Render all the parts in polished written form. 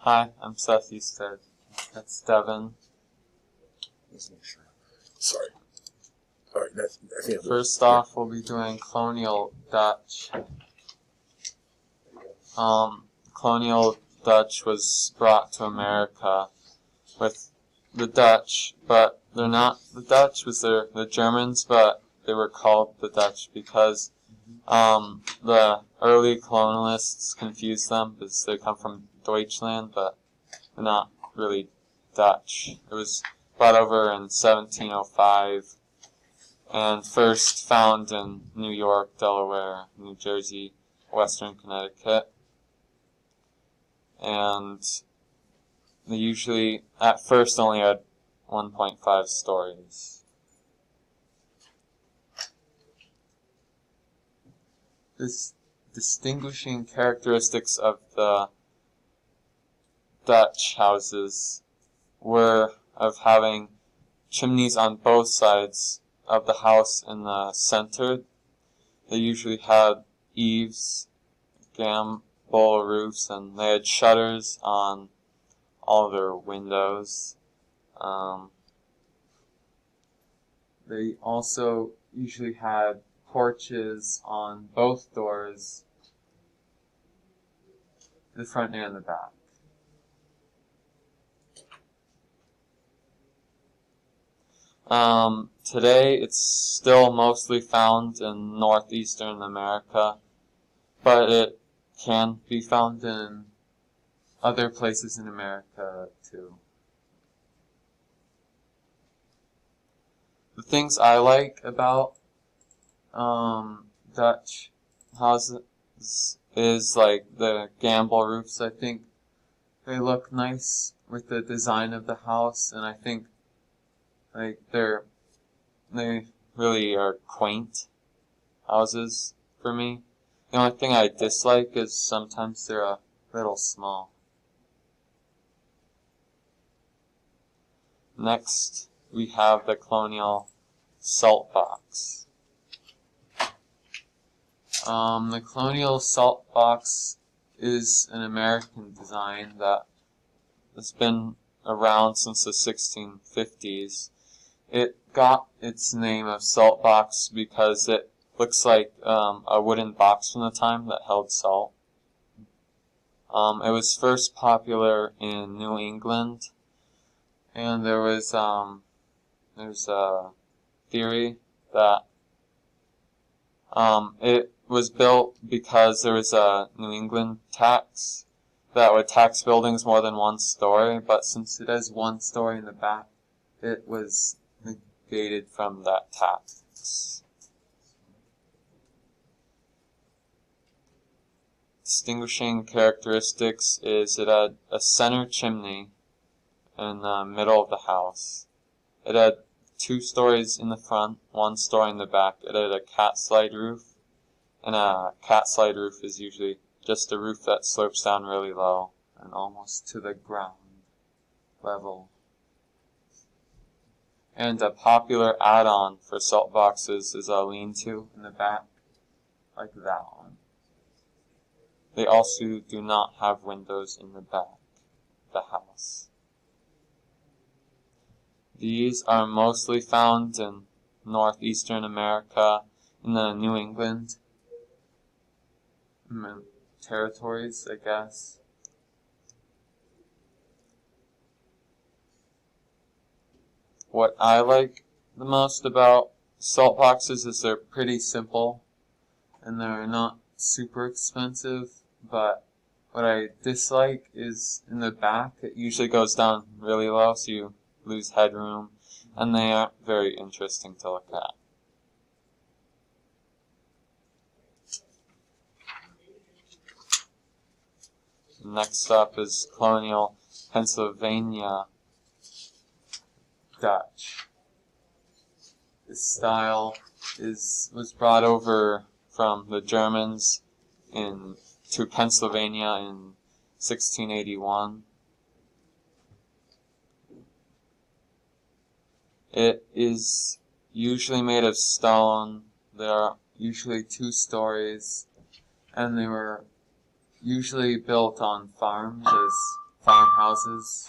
Hi, I'm Seth. You said that's Devin. Let's make sure. Sorry. All right. I think First off, we'll be doing Colonial-Dutch. Colonial-Dutch was brought to America with the Dutch, but they're not. The Dutch was the Germans, but they were called the Dutch because the early colonialists confused them because they come from Deutschland, but they're not really Dutch. It was brought over in 1705 and first found in New York, Delaware, New Jersey, Western Connecticut. And they usually, at first, only had 1.5 stories. This distinguishing characteristics of the Dutch houses were of having chimneys on both sides of the house in the center. They usually had eaves, gable roofs, and they had shutters on all their windows. They also usually had porches on both doors, the front and the back. Today it's still mostly found in northeastern America, but it can be found in other places in America too. The things I like about Dutch houses is like the gable roofs. I think they look nice with the design of the house, and I think like they really are quaint houses for me. The only thing I dislike is sometimes they're a little small. Next, we have the Colonial-Saltbox. The Colonial-Saltbox is an American design that has been around since the 1650s. It got its name of Saltbox because it looks like a wooden box from the time that held salt. It was first popular in New England, and there's a theory that it was built because there was a New England tax that would tax buildings more than one story, but since it has one story in the back, it was negated from that tax. Distinguishing characteristics is it had a center chimney in the middle of the house. It had 2 stories in the front, 1 story in the back. It had a cat slide roof, and a cat slide roof is usually just a roof that slopes down really low and almost to the ground level. And a popular add-on for salt boxes is a lean-to in the back, like that one. They also do not have windows in the back of the house. These are mostly found in northeastern America, in the New England territories, I guess. What I like the most about salt boxes is they're pretty simple and they're not super expensive, but what I dislike is in the back it usually goes down really low, so you lose headroom, and they aren't very interesting to look at. Next up is Colonial-Pennsylvania Dutch. This style was brought over from the Germans to Pennsylvania in 1681. It is usually made of stone. There are usually 2 stories, and they were usually built on farms as farmhouses.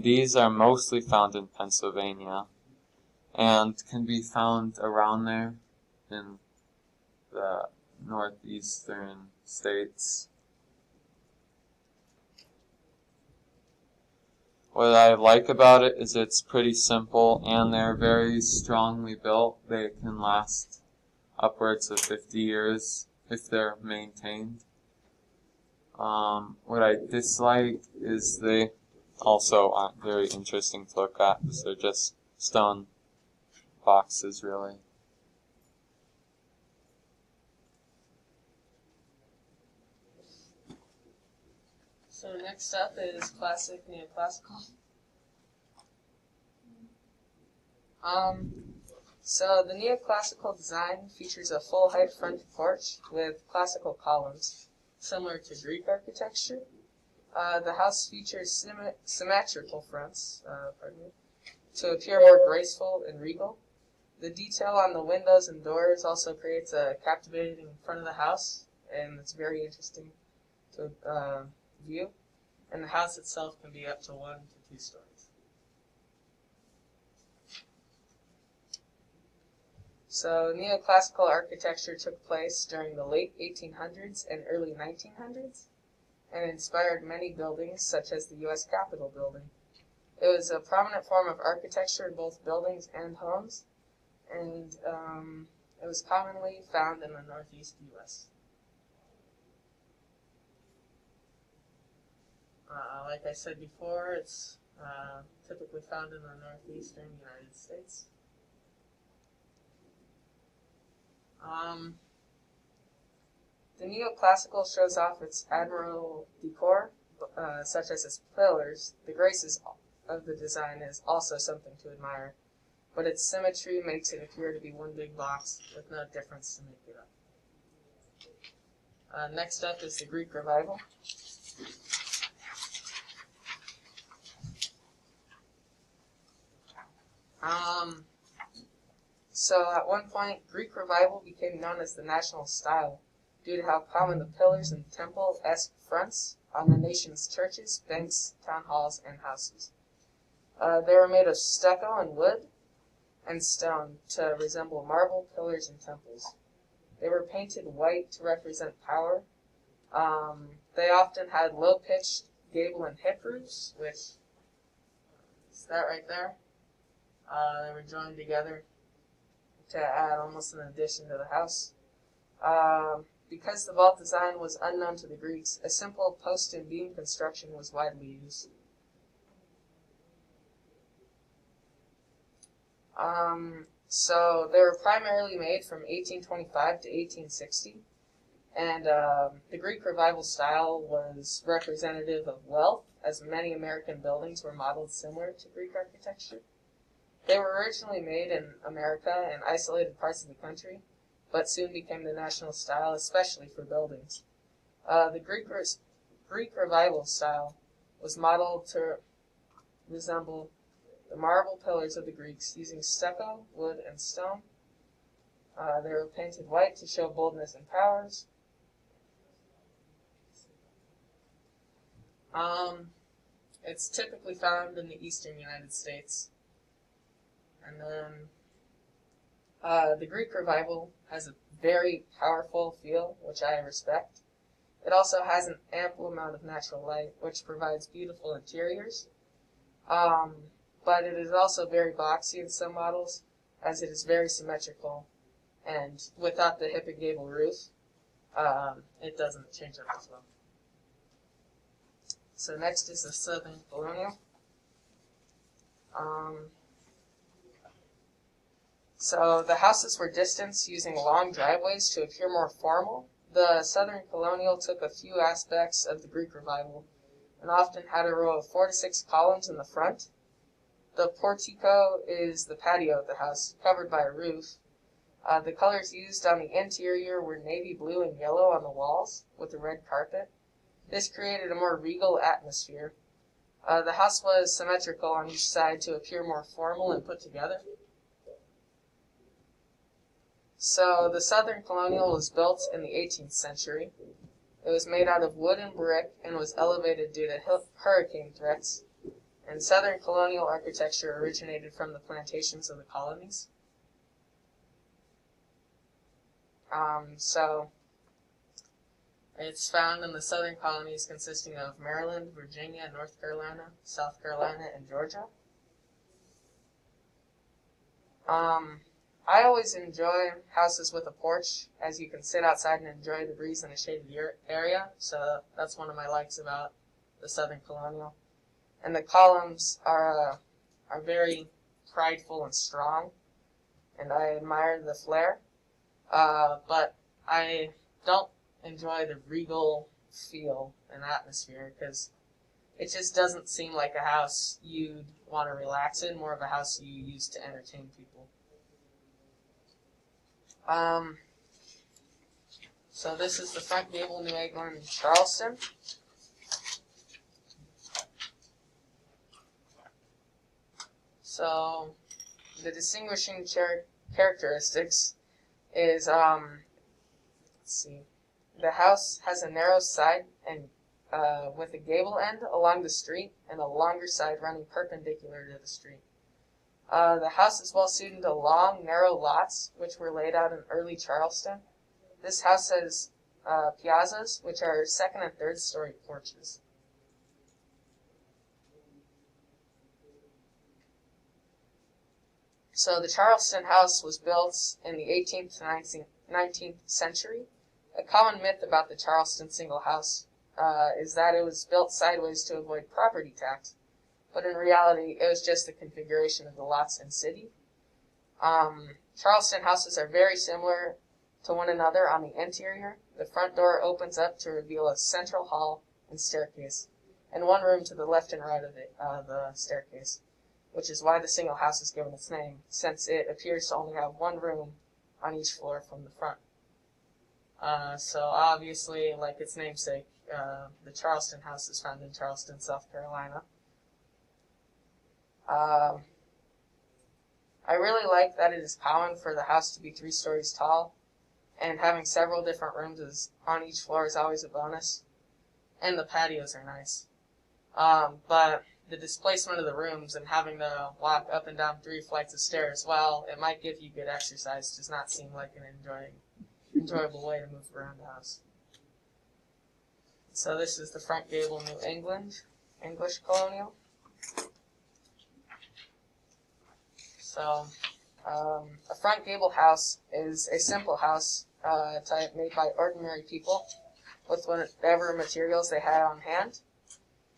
These are mostly found in Pennsylvania and can be found around there in the northeastern states. What I like about it is it's pretty simple and they're very strongly built. They can last upwards of 50 years if they're maintained. What I dislike is they also aren't very interesting to look at because they're just stone boxes, really. So next up is classic neoclassical. So the neoclassical design features a full-height front porch with classical columns, similar to Greek architecture. The house features symmetrical fronts, to appear more graceful and regal. The detail on the windows and doors also creates a captivating front of the house, and it's very interesting to view. And the house itself can be up to 1 to 2 stories. So neoclassical architecture took place during the late 1800s and early 1900s and inspired many buildings such as the U.S. Capitol building. It was a prominent form of architecture in both buildings and homes, and it was commonly found in the northeast U.S. Like I said before, it's typically found in the northeastern United States. The neoclassical shows off its admirable decor, such as its pillars. The graces of the design is also something to admire, but its symmetry makes it appear to be one big box with no difference to make it up. Next up is the Greek Revival. So at one point, Greek Revival became known as the national style due to how common the pillars and temple-esque fronts on the nation's churches, banks, town halls, and houses. They were made of stucco and wood and stone to resemble marble pillars and temples. They were painted white to represent power. They often had low-pitched gable and hip roofs, which is that right there. They were joined together to add almost an addition to the house. Because the vault design was unknown to the Greeks, a simple post and beam construction was widely used. So they were primarily made from 1825 to 1860, and the Greek Revival style was representative of wealth, as many American buildings were modeled similar to Greek architecture. They were originally made in America and isolated parts of the country, but soon became the national style, especially for buildings. The Greek Revival style was modeled to resemble the marble pillars of the Greeks, using stucco, wood, and stone. They were painted white to show boldness and powers. It's typically found in the eastern United States. And then the Greek Revival has a very powerful feel, which I respect. It also has an ample amount of natural light, which provides beautiful interiors. But it is also very boxy in some models, as it is very symmetrical. And without the hip and gable roof, it doesn't change up as well. So next is the Southern Colonial. So the houses were distanced using long driveways to appear more formal. The Southern Colonial took a few aspects of the Greek Revival and often had a row of 4 to 6 columns in the front. The portico is the patio of the house, covered by a roof. The colors used on the interior were navy blue and yellow on the walls, with a red carpet. This created a more regal atmosphere. The house was symmetrical on each side to appear more formal and put together. So the Southern Colonial was built in the 18th century. It was made out of wood and brick and was elevated due to hurricane threats. And Southern Colonial architecture originated from the plantations of the colonies. So it's found in the southern colonies consisting of Maryland, Virginia, North Carolina, South Carolina, and Georgia. I always enjoy houses with a porch, as you can sit outside and enjoy the breeze in a shaded area, so that's one of my likes about the Southern Colonial. And the columns are very prideful and strong, and I admire the flair, but I don't enjoy the regal feel and atmosphere, because it just doesn't seem like a house you'd want to relax in, more of a house you use to entertain people. So this is the front gable, New England, Charleston. So the distinguishing characteristics is, let's see, the house has a narrow side and with a gable end along the street and a longer side running perpendicular to the street. The house is well suited to long, narrow lots, which were laid out in early Charleston. This house has piazzas, which are second and third story porches. So the Charleston house was built in the 18th to 19th century. A common myth about the Charleston single house is that it was built sideways to avoid property tax. But in reality, it was just the configuration of the lots and city. Charleston houses are very similar to one another on the interior. The front door opens up to reveal a central hall and staircase, and one room to the left and right of the staircase, which is why the single house is given its name, since it appears to only have one room on each floor from the front. So obviously, like its namesake, the Charleston house is found in Charleston, South Carolina. I really like that it is common for the house to be 3 stories tall, and having several different rooms on each floor is always a bonus. And the patios are nice. But the displacement of the rooms and having to walk up and down 3 flights of stairs, well, it might give you good exercise, does not seem like an enjoyable way to move around the house. So this is the front gable, New England, English Colonial. So, a front gable house is a simple house type made by ordinary people with whatever materials they had on hand.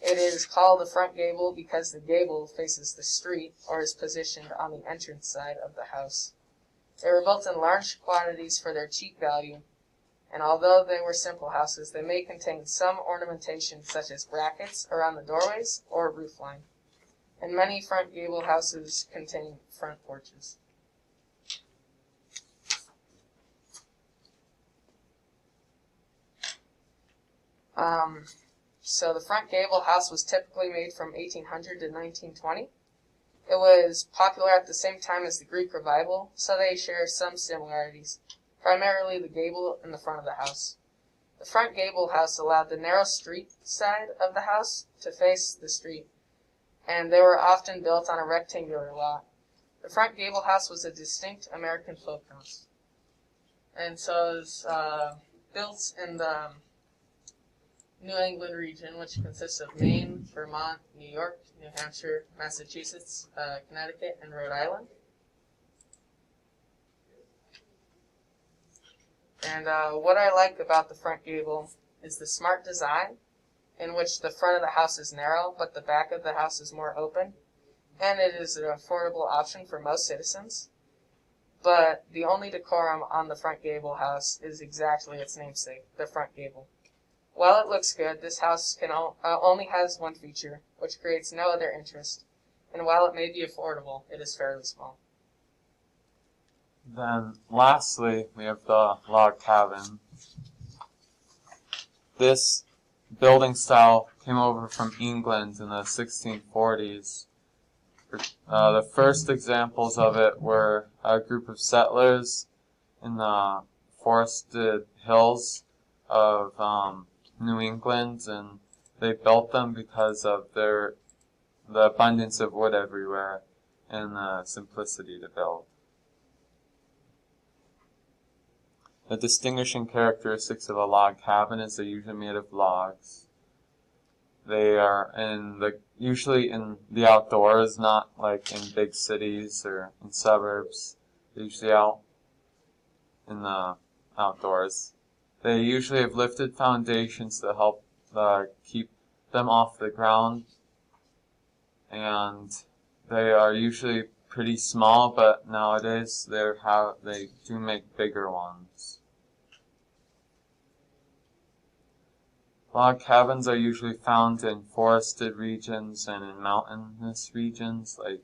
It is called a front gable because the gable faces the street or is positioned on the entrance side of the house. They were built in large quantities for their cheap value, and although they were simple houses, they may contain some ornamentation such as brackets around the doorways or roofline. And many front gable houses contain front porches. So the front gable house was typically made from 1800 to 1920. It was popular at the same time as the Greek Revival, so they share some similarities, primarily the gable in the front of the house. The front gable house allowed the narrow street side of the house to face the street, and they were often built on a rectangular lot. The front gable house was a distinct American folk house. And so it was built in the New England region, which consists of Maine, Vermont, New York, New Hampshire, Massachusetts, Connecticut, and Rhode Island. And what I like about the front gable is the smart design, in which the front of the house is narrow, but the back of the house is more open, and it is an affordable option for most citizens. But the only decorum on the front gable house is exactly its namesake, the front gable. While it looks good, this house only has one feature, which creates no other interest, and while it may be affordable, it is fairly small. Then, lastly, we have the log cabin. This building style came over from England in the 1640s. The first examples of it were a group of settlers in the forested hills of New England, and they built them because of the abundance of wood everywhere and the simplicity to build. The distinguishing characteristics of a log cabin is they're usually made of logs. They are usually in the outdoors, not like in big cities or in suburbs. They're usually out in the outdoors. They usually have lifted foundations to help keep them off the ground, and they are usually pretty small, but nowadays they do make bigger ones. Log cabins are usually found in forested regions and in mountainous regions like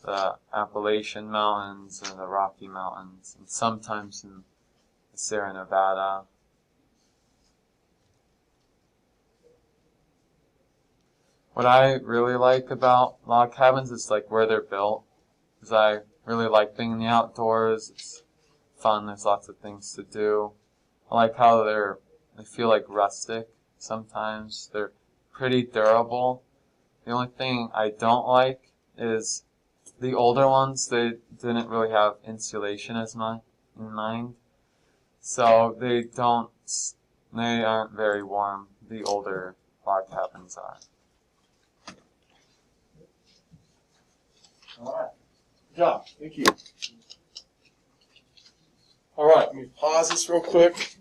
the Appalachian Mountains and the Rocky Mountains, and sometimes in the Sierra Nevada. What I really like about log cabins is like where they're built, because I really like being in the outdoors. It's fun. There's lots of things to do. I like how they feel like rustic. Sometimes they're pretty durable. The only thing I don't like is the older ones. They didn't really have insulation in mind, so they aren't very warm. The older log cabins are. All right. Good job. Thank you. All right. Let me pause this real quick.